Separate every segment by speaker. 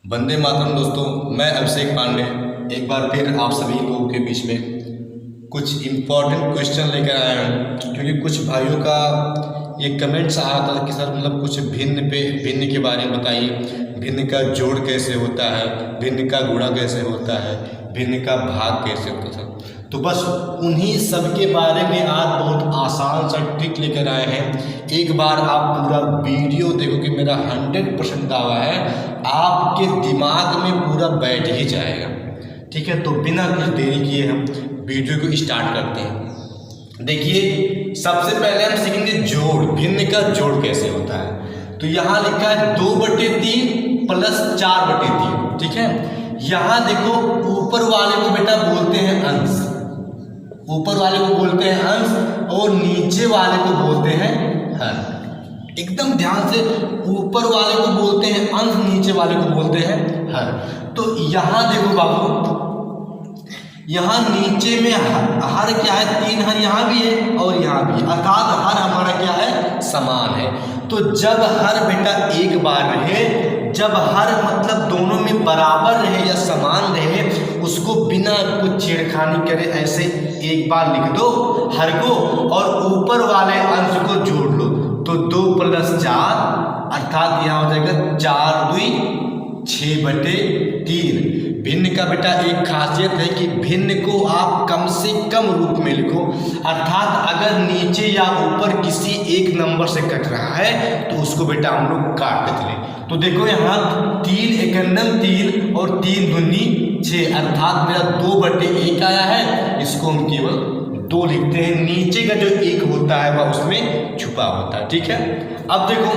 Speaker 1: वंदे मातरम दोस्तों, मैं अभिषेक पांडे एक बार फिर आप सभी लोगों के बीच में कुछ इम्पोर्टेंट क्वेश्चन लेकर आया हूँ। क्योंकि कुछ भाइयों का ये कमेंट्स आ रहा था कि सर कुछ भिन्न के बारे में बताइए, भिन्न का जोड़ कैसे होता है, भिन्न का गुणा कैसे होता है, भिन्न का भाग कैसे होता है। तो बस उन्हीं सब के बारे में आज बहुत आसान सा ट्रिक लेकर आए हैं। एक बार आप पूरा वीडियो देखो कि मेरा 100% दावा है आपके दिमाग में पूरा बैठ ही जाएगा। ठीक है, तो बिना कुछ देरी किए हम वीडियो को स्टार्ट करते हैं। देखिए, सबसे पहले हम सीखेंगे जोड़, भिन्न का जोड़ कैसे होता है। तो यहाँ लिखा है 2/3 प्लस 4/3। ठीक है, यहाँ देखो ऊपर वाले को बेटा बोलते हैं अंश, ऊपर वाले को बोलते हैं अंश और नीचे वाले को बोलते हैं हर। एकदम ध्यान से, ऊपर वाले को बोलते हैं अंश, नीचे वाले को बोलते हैं हर। तो यहाँ देखो बाबू, यहाँ नीचे में हर क्या है, 3 हर यहाँ भी है और यहाँ भी, अर्थात हर हमारा क्या है, समान है। तो जब हर बेटा एक बार रहे, जब हर मतलब दोनों में बराबर रहे या समान रहे, उसको बिना कुछ छेड़खानी करे ऐसे एक बार लिख दो हर को और ऊपर वाले अंश को जोड़ लो। तो 2 + 4 अर्थात यहाँ हो जाएगा 4 × 2 = 6/3। भिन्न का बेटा एक खासियत है कि भिन्न को आप कम से कम रूप में लिखो, अर्थात अगर नीचे या ऊपर किसी एक नंबर से कट रहा है तो उसको बेटा हम लोग काट देते हैं। तो देखो यहाँ 3 × 3 और 3 × 6 अर्थात मेरा 2/1 आया है। इसको हम केवल 2 लिखते हैं, नीचे का जो 1 होता है वह उसमें छुपा होता है। ठीक है, अब देखो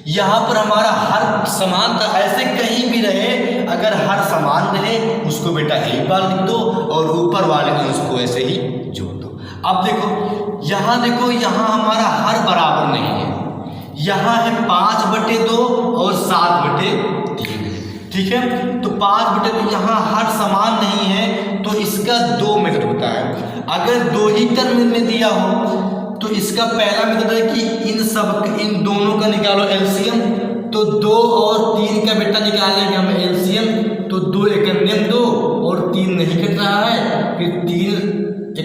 Speaker 1: यहाँ पर हमारा हर समान था, ऐसे कहीं भी रहे अगर हर समान रहे उसको बेटा एक बार लिख दो और ऊपर वाले अंश को ऐसे ही जोड़ दो। अब देखो यहाँ हमारा हर बराबर नहीं है, यहाँ है 5/2 और 7/3। ठीक है, तो 5/2 तो यहाँ हर समान नहीं है तो इसका 2 मेथड होता है। अगर 2 ही टर्म में दिया हो तो इसका पहला मेथड है कि इन दोनों का निकालो एलसीएम। तो 2 और 3 का बेटा निकालेंगे हम एलसीएम। तो 2 × 2 और 3 नहीं कट रहा है, फिर 3 ×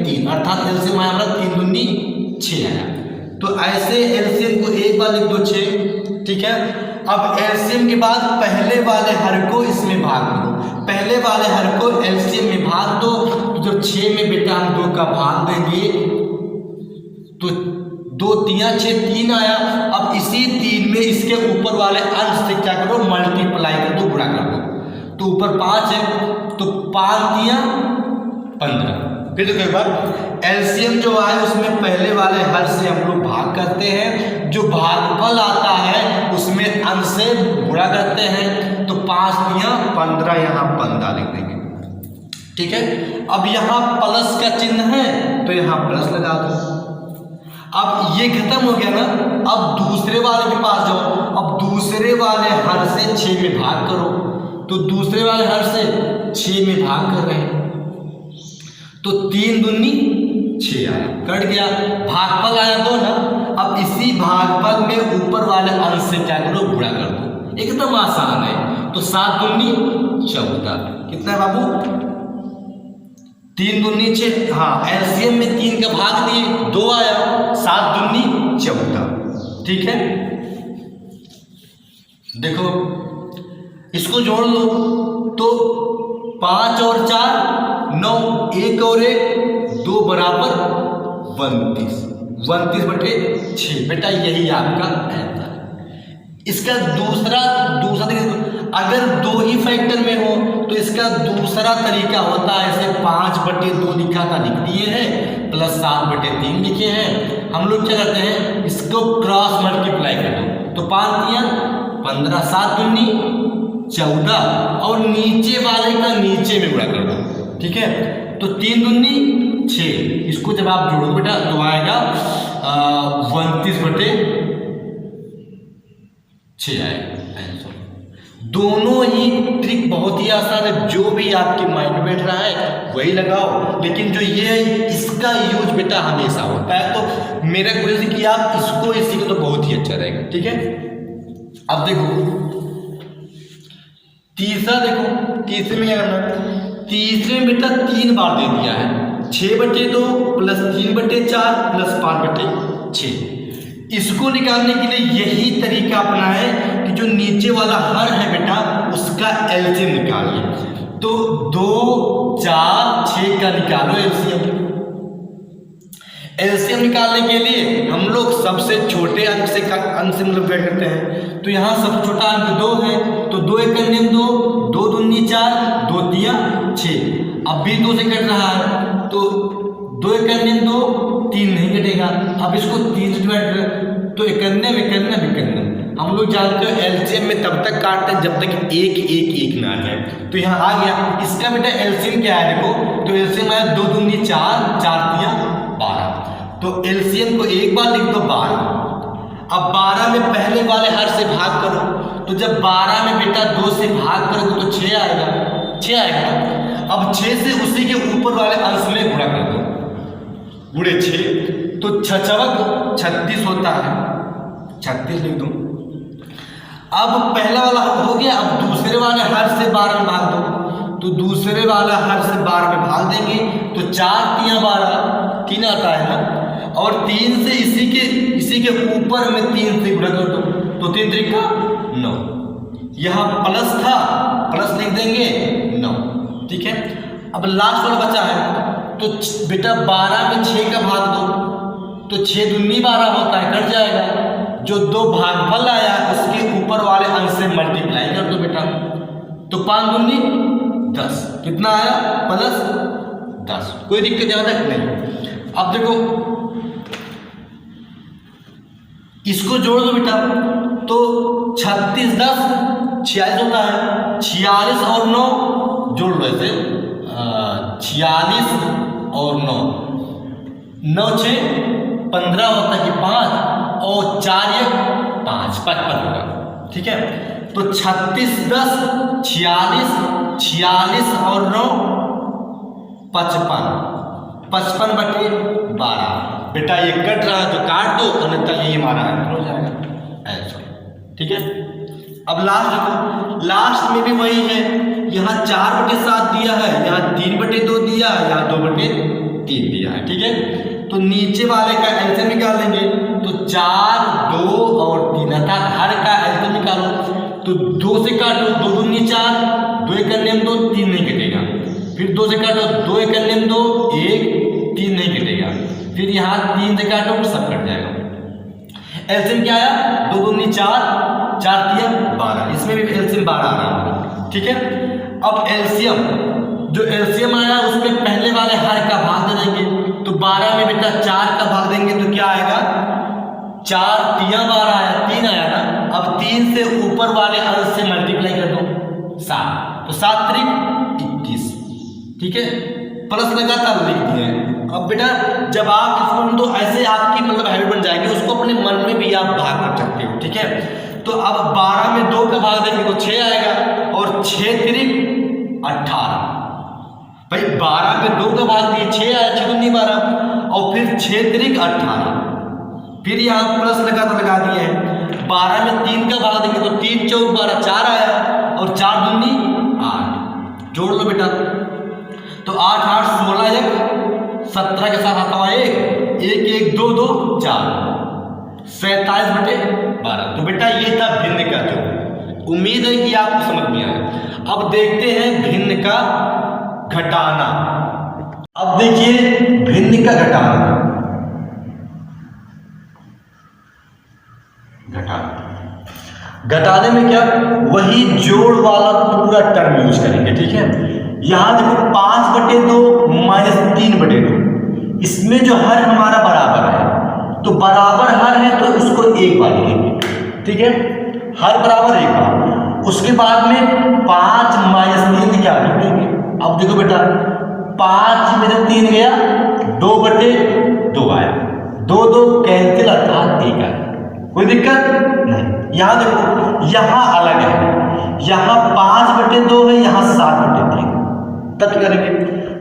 Speaker 1: 3 अर्थात एलसीएम आया हमारा 3 × 6 आया। तो ऐसे एलसीएम को एक बार लिख दो 6। ठीक है, अब एलसीएम के बाद पहले वाले हर को इसमें भाग दो, पहले वाले हर को एलसीएम में भाग दो। तो जब 6 में बेटा हम 2 का भाग देंगे तो 2 × 6 = 3 आया। अब इसी 3 में इसके ऊपर वाले अंश से क्या करो, मल्टीप्लाई कर दो, गुणा कर दो। तो ऊपर 5 है तो 5 × 15। फिर देखो एक बार एलसीएम जो आए उसमें पहले वाले हर से हम लोग भाग करते हैं, जो भागफल आता है उसमें अंश से गुणा करते हैं। तो 5 × 15 यहाँ 15 लिख देंगे। ठीक है, अब यहाँ प्लस का चिन्ह है तो यहाँ प्लस लगा दो। अब ये खत्म हो गया ना, अब दूसरे वाले के पास जाओ। अब दूसरे वाले हर से 6 में भाग करो। तो दूसरे वाले हर से 6 में भाग कर रहे हैं तो 3 × 6 आया, कट गया, भागफल आया 2 ना। अब इसी भागफल में ऊपर वाले अंश से क्या करो, गुणा कर दो। एकदम आसान है। तो 7 × 14 कितना है बाबू, 3 × 6। हाँ, एलसीएम में 3 का भाग दिए 2 आया, 7 × 14। ठीक है, देखो इसको जोड़ लो तो 5 और 4 9, 1 और 1 2 बराबर 29, 29/6 बेटा यही आपका आंसर है। इसका दूसरा अगर 2 ही फैक्टर में हो तो इसका दूसरा तरीका होता है, ऐसे 5/2 लिखा था, लिख दिए हैं, प्लस 7/3 लिखे हैं। हम लोग क्या करते हैं, इसको क्रॉस मल्टीप्लाई कर दो। तो 5 × 15, 7 × 14 और नीचे वाले का नीचे में गुणा कर दो। ठीक है, तो 3 × 6 इसको जब आप जोड़ो बेटा तो आएगा 29/6 आएगा। दोनों ही ट्रिक बहुत ही आसान है, जो भी आपके माइंड में बैठ रहा है वही लगाओ, लेकिन जो ये है इसका यूज बेटा हमेशा होता है। तो मेरा कोशिश है कि आप इसको सीखो तो बहुत ही अच्छा रहेगा। ठीक है, अब देखो तीसरा देखो, तीसरे में क्या करना है, तीसरे में बेटा 3 बार दे दिया है, 6/2 प्लस 3/4 प्लस 5/6। इसको निकालने के लिए यही तरीका अपना है कि जो नीचे वाला हर है बेटा उसका एलसीएम निकालिए। तो 2, 4, 6 का निकालो एलसीएम। एलसीएम निकालने के लिए हम लोग सबसे छोटे अंक से मतलब क्या करते हैं, तो यहाँ सबसे छोटा अंक 2 है, तो 2 × 2, 2 दूनी 4, 2 तिया 6। अब भी 2 से कट रहा है, तो 2 × 2 3 नहीं कटेगा। अब इसको 3 से डिवाइड करें तो 91 हम लोग जानते हो एलसीएम में तब तक काटते हैं जब तक 1 1 1 ना आ जाए। तो यहाँ आ गया, इसका बेटा एलसीएम क्या है देखो, तो एलसीएम आया 2 दूनी 4, 4 तिया 12। तो एलसीएम को एक बार लिख दो 12। अब 12 में पहले वाले हर से भाग करो, तो जब 12 में बेटा 2 से भाग करोगे तो 6 आएगा, 6 आएगा। अब 6 से उसी के ऊपर वाले अंश में गुणा कर दो, गुणे 6, तो 6 36 होता है, 36 लिख दो। अब पहला वाला हो गया, अब दूसरे वाले हर से 12 में भाग दो, तो दूसरे वाला हर से 12 में भाग देंगे तो 4 तिया 12, 3 आता है ना, और 3 से इसी के ऊपर में 3 से गुणा कर दो, तो 3 त्रिका 9। यहाँ प्लस था, प्लस लिख देंगे 9, ठीक है। अब लास्ट वाला बचा है, तो बेटा 12 में 6 का भाग दो, तो 6 दूनी 12 होता है, कट जाएगा। जो 2 भागफल आया उसके ऊपर वाले अंश से मल्टीप्लाई कर दो बेटा, तो 5 दूनी 10, कितना आया प्लस 10। कोई दिक्कत ज्यादा नहीं। अब देखो इसको जोड़ दो बेटा, तो 36 10 46 होता है, 46 और 9 जोड़ लो ऐसे, 46 और 9, 9 6 15 होता है कि 5, और 4 1 5, 55 होगा, ठीक है। तो 36 10 46, 46 और 9 55, 55/12। बेटा ये कट रहा है तो काट दो, अन्यथा ये हमारा आंसर हो जाएगा ऐसा, ठीक है। अब लास्ट देखो, लास्ट में भी वही है, यहाँ 4/7 दिया है, यहाँ 3/2 दिया है, यहाँ 2/3 दिया है, ठीक है। तो नीचे वाले का एलसीएम निकाल लेंगे, तो 4 2 और 3 अर्थात हर का एलसीएम निकालो, तो 2 से काटो, 2 दूनी 4, 2 × 2 3 नहीं कटेगा, फिर 2 से काटो, 2 × 2 1 3 नहीं कटेगा, फिर यहाँ 3 से काटो सब कट जाएगा। एलसीएम क्या आया, 2 दूनी 4, 4 तिया 12, इसमें भी एलसीएम 12 आ रहा है, ठीक है। अब एलसीएम, जो एलसीएम आया उसमें पहले वाले हर का भाग दे देंगे, तो 12 में बेटा 4 का भाग देंगे तो क्या आएगा, 4 तिया 12 आया, 3 आया ना। अब 3 से ऊपर वाले अंश से मल्टीप्लाई कर दो 7, तो 7 त्रिक 21, ठीक है, प्लस लगातार लिख दिए। अब बेटा जब आप इसको, तो ऐसे आपकी मतलब हैबिट बन जाएगी, उसको अपने मन में भी आप भाग कर सकते हो, ठीक है। तो अब 12 में 2 का भाग देंगे तो 6 आएगा, और 6 त्रिक 18, भाई 12 में 2 का भाग दिए 6 आया, 6 दूनी 12, और फिर 6 त्रिक 18, फिर यहाँ प्लस लगा दिए हैं। 12 में 3 का भाग देंगे तो 3 4 12, 4 आया, और 4 दूनी 8, जोड़ लो बेटा, तो 8 8 16 1 17 के साथ आता हुआ 1 1 1 2 2 4 27/12। तो बेटा ये था भिन्न का जो, उम्मीद है कि आपको समझ में आया। अब देखते हैं भिन्न का घटाना। अब देखिए भिन्न का घटाना, घटाने में क्या, वही जोड़ वाला पूरा टर्म यूज करेंगे, ठीक है। यहां देखो 5/2 - 3/2, इसमें जो हर हमारा बराबर है, तो बराबर हर है तो उसको एक बार लिखेंगे, ठीक है, हर बराबर एक बार। उसके बाद में 5 - 3 क्या लिख देंगे। अब देखो बेटा 5 में से 3 गया, 2/2 आया, 2 2 कैंसिल अर्थात 1 आया, कोई दिक्कत नहीं। यहाँ देखो यहाँ अलग है, यहाँ 5/2 है, यहाँ 7/3, तब क्या करेंगे,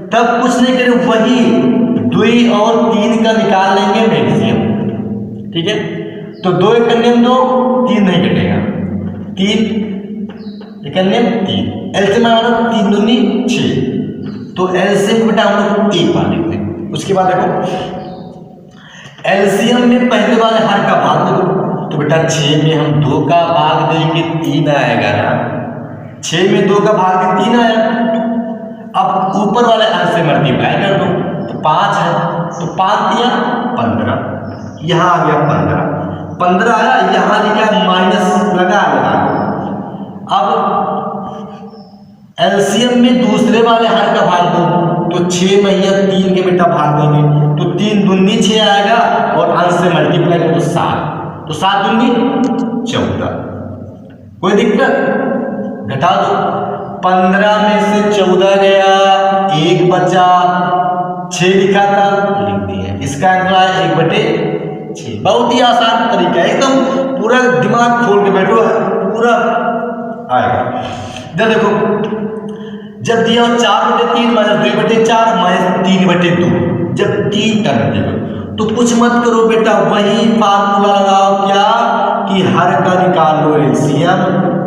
Speaker 1: तब कुछ नहीं करें, वही 2 और 3 का निकाल लेंगे मैक्सिमम, ठीक है। तो 2 × 2 3 नहीं कटेगा, 3 × 3
Speaker 2: एलसीएम आया 3 दूनी 6, तो एलसीएम बेटा हम लोग एक बार लिखते हैं। उसके बाद देखो एलसीएम में पहले वाले हर का भाग दे दो, तो बेटा 6 में हम 2 का भाग देंगे 3 आएगा ना, 6 में 2 का भाग दे 3 आया। अब ऊपर वाले अंक से मल्टीप्लाई कर दो, तो 5 है, तो 5 दिया 15, यहाँ आ गया 15 आया, यहाँ लिखा माइनस लगा दो। अब एलसीएम में दूसरे वाले हर का भाग दो, तो 6 में 3 के बेटा भाग देंगे, तो 3 दूनी 6 आएगा और अंश से मल्टीप्लाई करो तो 7, तो 7 दूनी 14। कोई दिक्कत? घटा दो, 15 में से 14 गया, 1 बचा, 6 लिखा था लिख दिया। इसका आंसर है 1/6। बहुत ही आसान तरीका है, एकदम पूरा दिमाग खोल के बैठो, पूरा आएगा। जब देखो जब दिया 4/3 माइनस 2/4 माइनस 3/2, जब 3 टर्म देखो तो कुछ मत करो बेटा, वही फार्मूला लगाओ क्या कि हर का निकालो एलसीएम,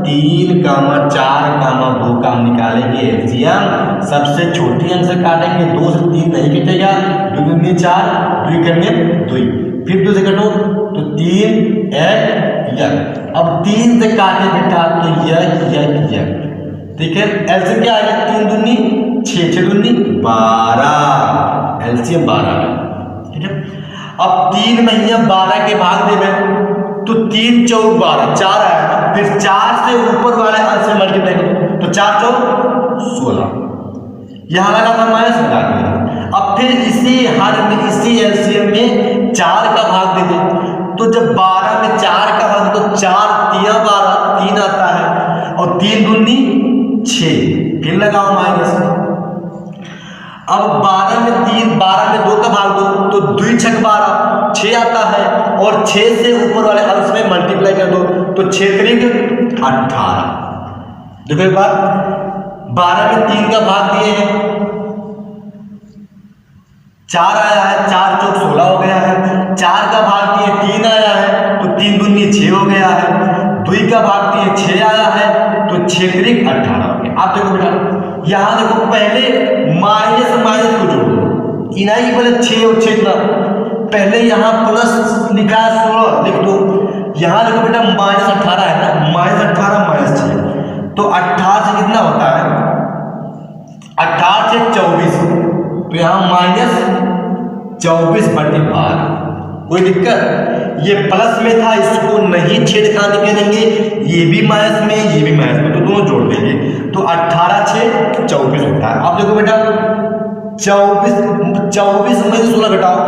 Speaker 2: 3, 4, 2 का हम निकालेंगे एलसीएम, सबसे छोटी अंक से काटेंगे, 2 से 3 नहीं कटेगा, 2 दूनी 4, 2 करने 2, फिर 2 से कटो तो 3 1 अब 3 से काटे बेटा तो यक, ठीक है। एलसीएम क्या आएगा? 3 दूनी 6, 6 दूनी 12, एलसीएम 12 है, ठीक है। अब 3 में 12 के भाग देवे तो 3 चौक 12, 4 आएगा, फिर 4 से ऊपर वाले अंश से मल्टीप्लाई करो तो 4 चौक 16, यहाँ लगा था माइनस लगा दिया। अब फिर इसी हर में इसी एलसीएम में 4 का भाग दे दे, तो जब 12 में 4 का भाग तो 4 तिया 12, 3 आता है, और 3 दूनी 6, फिर लगाओ माइनस। अब 12 में 2 का भाग दो तो 2 6 12, 6 आता है, और 6 से ऊपर वाले अंश में मल्टीप्लाई कर दो तो 6 3 18। देखो एक बार 12 में 3 का भाग दिए हैं, 4 आया है, 4 चौक 16 हो गया है, 4 का भाग दिए 3 आया है तो 3 दूनी 6 हो गया है, 2 का भाग दिए 6 आया है तो 6 3 18 हो गया। आप देखो बेटा यहाँ देखो पहले माइनस को जोड़ो, इनाई बोले 6 और 6 का पहले यहाँ प्लस लिखा 16 लिख दो, यहाँ देखो बेटा -18 है ना, -18 -6 तो 18 से कितना होता है? 18 से 24, तो यहाँ -24/12। कोई दिक्कत? ये प्लस में था, इसको नहीं छेड़खानी करेंगे, ये भी माइनस में ये भी माइनस में, तो दोनों जोड़ देंगे तो 18 6 24 होता है। अब देखो बेटा 24 में से 16 घटाओ,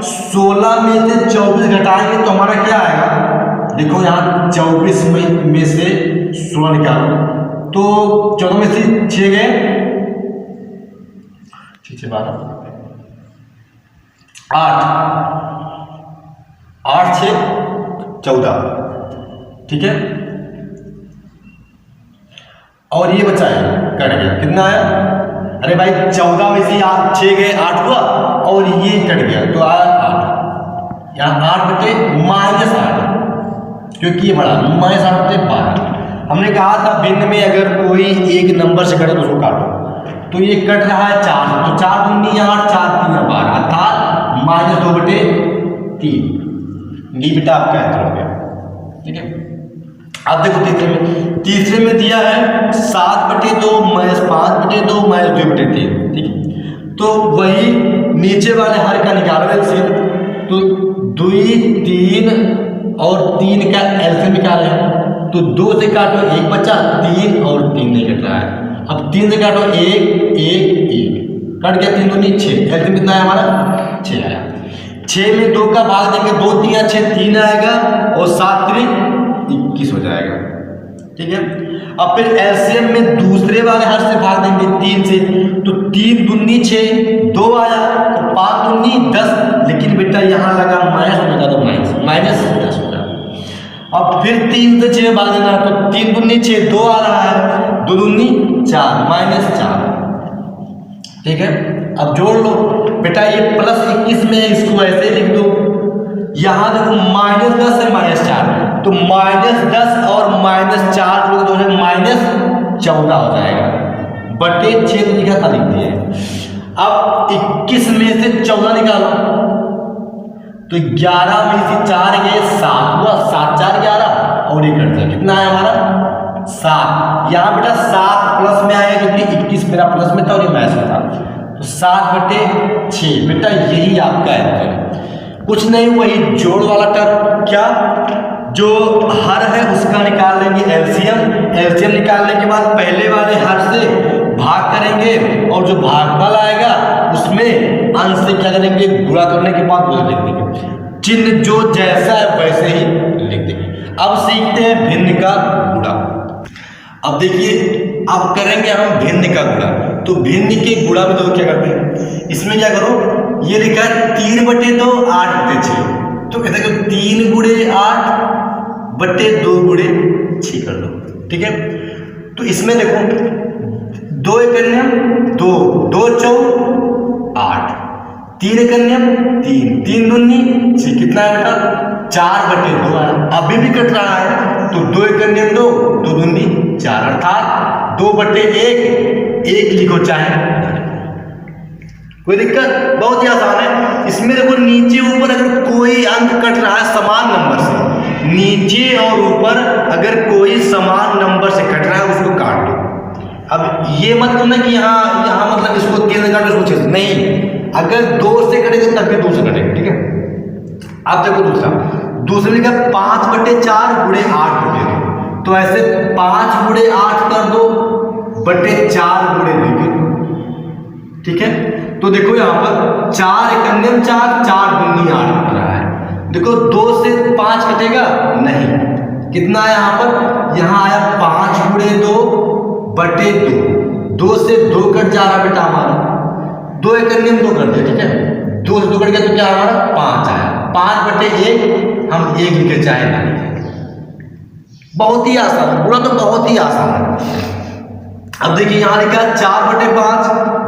Speaker 2: 16 में से 24 घटाएंगे तो हमारा क्या आएगा? देखो यहाँ 24 में से 16 निकालो तो 14 में से 6 गए, 6 12 8 6 14, ठीक है। और ये बचा है कट गया, कितना आया? अरे भाई 14 में से 6 गए 8 हुआ, और ये कट गया तो आया 8, यहाँ 8/-8, क्योंकि ये बड़ा -8/12। हमने कहा था भिन्न में अगर कोई एक नंबर से कटे तो उसको काटो, तो ये कट रहा है 4, तो 4 दूनी 8, 4 3 12, अर्थात -2/3। ये बेटा आपका आंसर हो गया, ठीक है। अब देखो तीसरे में दिया है 7/2 -5/2 -2/3, ठीक है। तो वही नीचे वाले हर का निकालो एलसीएम, तो 2 3 और 3 का एलसीएम निकाले हैं, तो 2 से काटो 1 बचा, 3 और 3 नहीं कट रहा है। अब 3 से काटो 1 1 1, कट गया, 3 दूनी 6, एलसीएम कितना आया हमारा? 6 आया। 6 में 2 का भाग देंगे, 2 3 6 3 आएगा, और 7 3 21 हो जाएगा, ठीक है। अब फिर एलसीएम में दूसरे वाले हर से भाग देंगे 3 से, तो 3 दूनी 6, 2 आया, तो 5 दूनी 10, लेकिन बेटा यहाँ लगा माइनस होगा तो -10 होगा। अब फिर 3 से 6 भाग देना, तो 3 दूनी 6, 2 आ रहा है, 2 दूनी 4 -4, ठीक है। अब जोड़ लो बेटा, ये +21 में इसको ऐसे लिख दो, यहाँ देखो -10 है -4, तो -10 और -4 जोड़ दो 14 हो जाएगा, बटे 6 तो लिखा था, लिख दिए। अब 21 में से 14 निकालो, तो 11 में से 4 गए 7 हुआ, 7 4 11 और ये कट जाए, कितना है हमारा 7। यहाँ बेटा 7 प्लस में आएगा क्योंकि 21 मेरा प्लस में था और ये माइनस में था, तो 7 बटे 6 बेटा यही आपका आंसर है। कुछ नहीं, वही जोड़ वाला टर्म, क्या जो हर है उसका निकाल लेंगे एलसीएम। एलसीएम निकालने के बाद पहले वाले हर से भाग करेंगे और जो भागफल आएगा उसमें अंश से क्या करेंगे, गुणा करने के बाद लिख देंगे। चिन्ह जो जैसा है वैसे ही लिख देंगे। अब सीखते हैं भिन्न का गुणा। अब देखिए, अब करेंगे हम भिन्न का गुणा। तो भिन्न के गुणा में तो क्या करते हैं, इसमें क्या करो, ये लिखा है 3 बटे 2 8 बटे 6, तो कहते हैं 3 गुणे 8 बटे 2 गुणे 6 कर दो, ठीक है। तो इसमें देखो 2 एकन्यम 2, 2 चौक 8, 3 एकन्यम 3, 3 दूनी 6, कितना है बेटा 4 बटे 2 है। अभी भी कट रहा है, तो 2 एकन्यम 2, 2 दूनी 4, अर्थात 2 बटे 1 लिखो चाहे, कोई दिक्कत, बहुत ही आसान है। इसमें देखो नीचे ऊपर अगर कोई अंक कट रहा है समान नंबर से, नीचे और ऊपर अगर कोई समान नंबर से कट रहा है उसको काट दो। अब ये मत करना कि यहाँ मतलब इसको 3 से काटो इसको 6 से, नहीं, अगर 2 से कटेगा तब भी 2 से कटेगा, ठीक है। अब देखो दूसरे लिखा 5 बटे 4 गुणे 8 बटे 2, तो ऐसे 5 गुणे 8 कर दो बटे 4 गुणे 2 कर दो, ठीक है। तो देखो यहाँ पर 4 एकन्यम 4, 4 दूनी 8 बन रहा है। देखो 2 से 5 कटेगा नहीं, कितना है यहाँ पर, यहाँ आया 5 गुणे 2 बटे 2, 2 से 2 कट जा रहा बेटा हमारा, 2 एकन्यम 2 कर दिया, ठीक है। 2 से 2 कट गया तो क्या हमारा 5 आया, 5 बटे 1 हम 1 लिखे चाहे ना लिखे, बहुत ही आसान है, पूरा तो बहुत ही आसान है। अब देखिए यहाँ लिखा है 4 बटे 5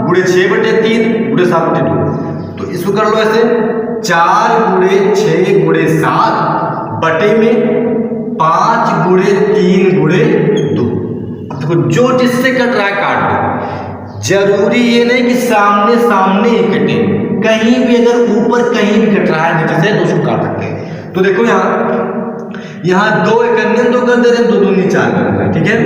Speaker 2: गुणे 6 बटे 3 गुणे 7 बटे 2, तो इसको कर लो ऐसे 4 गुणे 6 गुणे 7 बटे में 5 गुणे 3 गुणे 2। अब देखो जो जिससे कट रहा है काट दो, जरूरी ये नहीं कि सामने सामने ही कटे, कहीं भी अगर ऊपर कहीं भी कट रहा है नीचे से तो उसको काट सकते हैं। तो देखो यहाँ 2 एकन्यम 2 कर दे रहे हैं, 2 दूनी 4 कर दे रहे हैं, ठीक है।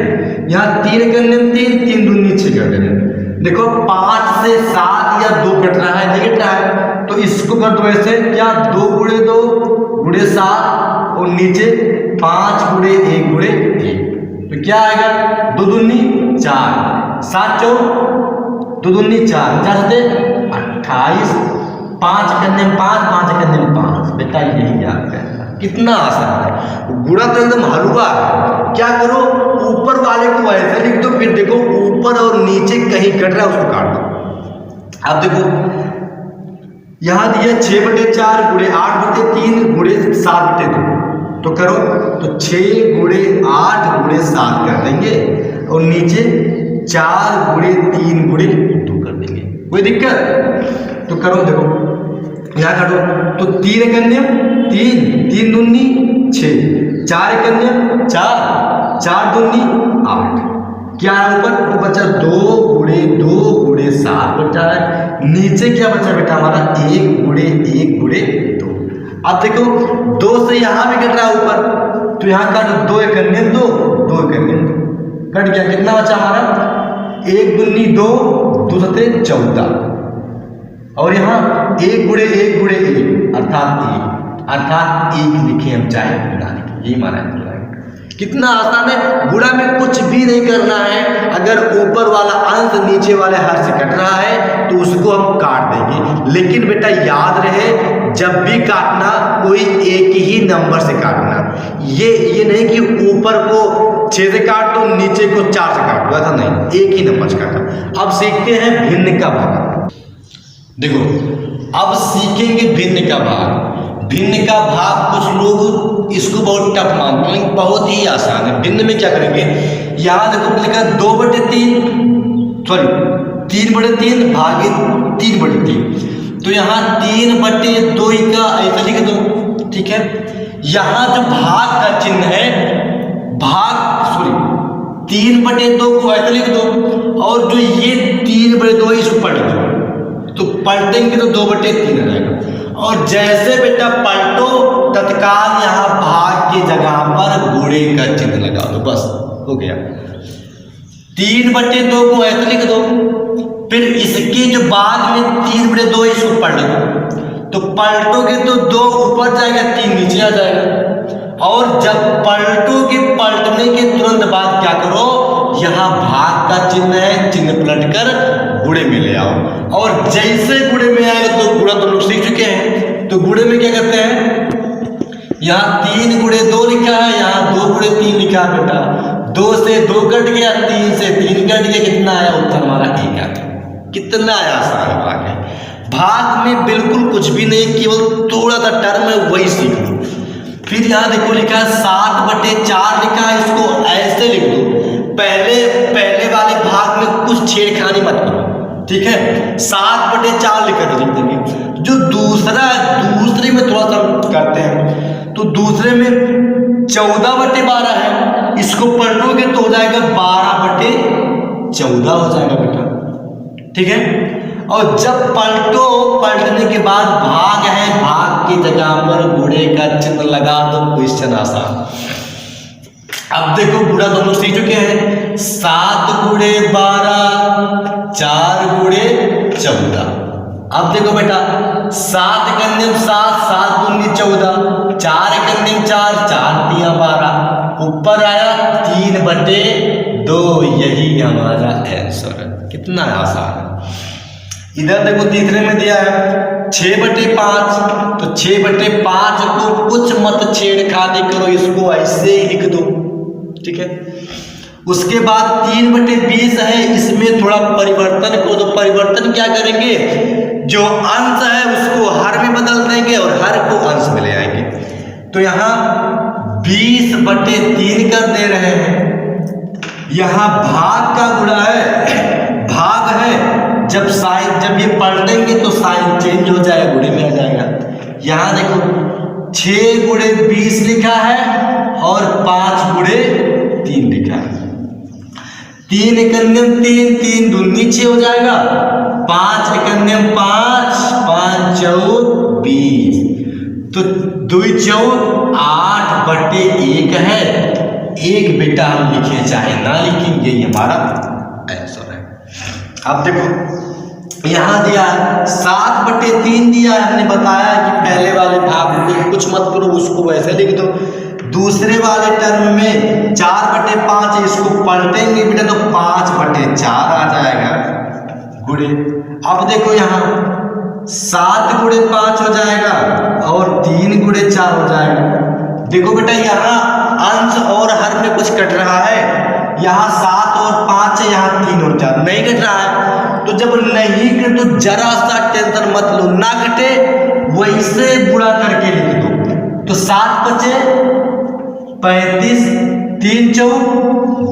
Speaker 2: यहाँ 3 एकन्यम 3, 3 दूनी 6 कर दे रहे हैं। देखो 5 से 7 या 2 कट रहा है, नहीं कट रहा है, तो इसको कर दो ऐसे, क्या 2 गुणे 2 गुणे 7 और नीचे 5 गुणे 1 गुणे 1, तो क्या आएगा 2 दूनी 4, 7 चौक 2 दूनी 4, 4 से 28, 5 एकन्यम 5, 5 एकन्यम 5, बेटा यही याद है। कितना आसान है, गुणा तो एकदम हलवा है। क्या करो, ऊपर वाले को ऐसे लिख दो, फिर देखो ऊपर और नीचे कहीं कट रहा है उसको काट दो। अब देखो यहाँ दिया 6 बटे 4 गुणे 8 बटे 3 गुणे 7 बटे 2, तो करो, तो 6 गुणे 8 गुणे 7 कर देंगे और नीचे 4 गुणे 3 गुणे 2 कर देंगे, कोई दिक्कत। तो करो, देखो यहाँ काटो, तो 3 एकन्यम 3, 3 दूनी 6, 4 एकन्यम 4, 4 दूनी 8, क्या है ऊपर तो बचा 2 गुणे 2 गुणे 7 बचा है, नीचे क्या बचा बेटा हमारा 1 गुणे 1 गुणे 2। अब देखो 2 से यहाँ भी कट रहा है ऊपर, तो यहाँ काटो 2 एकन्यम 2, 2 एकन्यम 2 कट गया, कितना बचा हमारा 1 दूनी 2, 2 सते 14, और यहाँ 1 गुणे 1 गुणे 1 अर्थात 1 लिखे हम चाहे ना लिखे, यही माना है। कितना आसान है, गुणा में कुछ भी नहीं करना है, अगर ऊपर वाला अंश नीचे वाले हर से कट रहा है तो उसको हम काट देंगे। लेकिन बेटा याद रहे, जब भी काटना कोई एक ही नंबर से काटना, ये नहीं कि ऊपर को 6 से काट दो नीचे को 4 से काट दो, ऐसा नहीं, एक ही नंबर से काटना। अब सीखते हैं भिन्न का भाग। देखो अब सीखेंगे भिन्न का भाग। भिन्न का भाग कुछ लोग इसको बहुत टफ मानते हैं, बहुत ही आसान है। भिन्न में क्या करेंगे, यहाँ देखो लिखा 3/3 भागे 3/3, तो यहाँ 3/2 का ऐसा लिख दो, ठीक है। यहाँ जो भाग का चिन्ह है, 3/2 को ऐसे लिख दो, और जो ये 3/2 इसको पलट दो, तो पलटेंगे तो 2/3 आ जाएगा। और जैसे बेटा पलटो तत्काल यहाँ भाग की जगह पर गुणे का चिन्ह लगा दो, बस हो गया। 3/2 को ऐसे लिख दो, फिर इसके जो बाद में 3/2 इसको पलट दो, तो पलटोगे तो 2 ऊपर जाएगा, 3 नीचे आ जाएगा। और जब पलटोगे, पलटने के तुरंत बाद क्या करो, यहाँ भाग का चिन्ह है, चिन्ह पलट कर गुणे में ले आओ। और जैसे गुणे में आएगा, तो गुणा तो लोग सीख चुके हैं, तो गुणे में क्या करते हैं, यहाँ 3/2 लिखा है, यहाँ 2/3 लिखा है बेटा, 2 से 2 कट गया, 3 से 3 कट गया, कितना आया उत्तर हमारा 1 आ गया। कितना आया आसान भाग है। भाग में बिल्कुल कुछ भी नहीं, केवल थोड़ा सा टर्म है, वही सीख लो। फिर यहाँ देखो लिखा है 7/4 लिखा है, इसको ऐसे लिख दो। पहले वाले भाग में कुछ छेड़खानी मत करो, ठीक है। 7/4 लिखकर लिख देंगे। जो दूसरे में थोड़ा सा करते हैं, तो दूसरे में 14/12 है, इसको पलटोगे तो हो जाएगा 12/14 हो जाएगा बेटा, ठीक है। और जब पलटने के बाद भाग है, भाग की जगह पर गुणे का चिन्ह लगा दो, क्वेश्चन आसान। अब देखो गुणा दोनों सीख चुके हैं, 7×12 4×14। अब देखो बेटा 7 का नियम 7, 7×2 14, 4 का नियम 4, 4×3 12, ऊपर आया 3/2, यही हमारा आंसर है। कितना आसान है। इधर देखो तीसरे में दिया है 6/5, तो 6/5 को कुछ मत छेड़खानी करो, इसको ऐसे ही लिख दो, ठीक है। उसके बाद 3/20 है, इसमें थोड़ा परिवर्तन करो, तो परिवर्तन क्या करेंगे, जो अंश है उसको हर में बदल देंगे और हर को अंश में ले आएंगे। तो यहाँ 20/3 कर दे रहे हैं। यहाँ भाग का गुणा है, भाग है, जब ये पलटेंगे तो साइन चेंज हो जाएगा, गुणे में आ जाएगा। यहाँ देखो 6×20 लिखा है और 5×3 लिखा है। 3 एक नियम 3, 3 दूनी 6 हो जाएगा, 5 एक नियम 5, 5 4 20, तो 2 4 8/1 है। 1 बेटा हम लिखे चाहे ना लिखेंगे, ये हमारा आंसर है। अब देखो यहाँ दिया है 7/3 दिया है, हमने बताया कि पहले वाले भाग में कुछ मत करो, उसको वैसे लिख दो। दूसरे वाले टर्म में 4/5, इसको पलटेंगे बेटा तो 5/4 आ जाएगा गुणे। अब देखो यहाँ 7×5 हो जाएगा और 3×4 हो जाएगा। देखो बेटा यहाँ अंश और हर में कुछ कट रहा है, यहाँ 7 और 5 है, यहाँ 3 और 4 नहीं कट रहा है। तो जब नहीं कटे तो जरा सा टेंशन मत लो, ना कटे वैसे गुणा करके लिख दो। तो 7×5 = 35, 3×4 =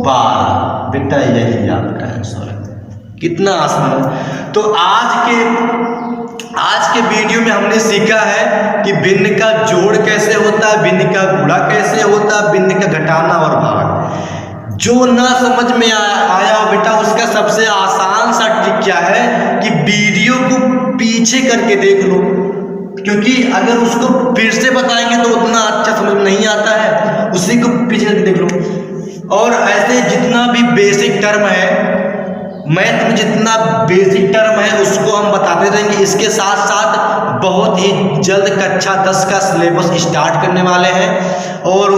Speaker 2: 12, बेटा यही आपका आंसर है। कितना आसान है। तो आज के वीडियो में हमने सीखा है कि भिन्न का जोड़ कैसे होता है, भिन्न का गुणा कैसे होता है, भिन्न का घटाना और भाग। जो ना समझ में आया हो बेटा, उसका सबसे आसान सा ट्रिक क्या है कि वीडियो को पीछे करके देख लो, क्योंकि अगर उसको फिर से बताएंगे तो उतना अच्छा समझ में नहीं आता है, उसी को पीछे करके देख लो। और ऐसे जितना भी बेसिक टर्म है, मैथ में जितना बेसिक टर्म है उसको हम बताते रहेंगे। इसके साथ साथ बहुत ही जल्द कक्षा 10 का सिलेबस स्टार्ट करने वाले हैं, और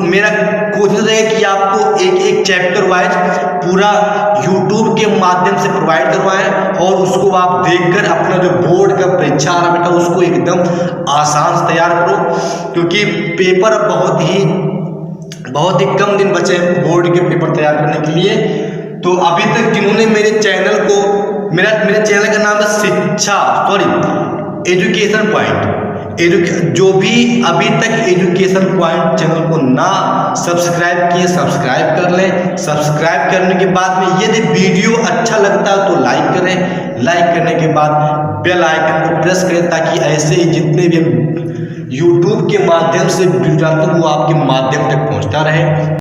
Speaker 2: मेरा कोशिश रहेगा कि आपको एक एक चैप्टर वाइज पूरा यूट्यूब के माध्यम से प्रोवाइड करवाएं, और उसको आप देखकर अपना जो बोर्ड का परीक्षा आ रहा बेटा उसको एकदम आसान से तैयार करो, क्योंकि पेपर बहुत ही कम दिन बचे बोर्ड के पेपर तैयार करने के लिए। तो अभी तक जिन्होंने मेरे चैनल को, मेरे चैनल का नाम है एजुकेशन पॉइंट, जो भी अभी तक एजुकेशन पॉइंट चैनल को ना सब्सक्राइब किए सब्सक्राइब कर लें। सब्सक्राइब करने के बाद में यदि वीडियो अच्छा लगता है तो लाइक करें, लाइक करने के बाद बेल आइकन को प्रेस करें, ताकि ऐसे ही जितने भी यूट्यूब के माध्यम से वीडियो डालते हैं वो आपके माध्यम तक पहुँचता रहे।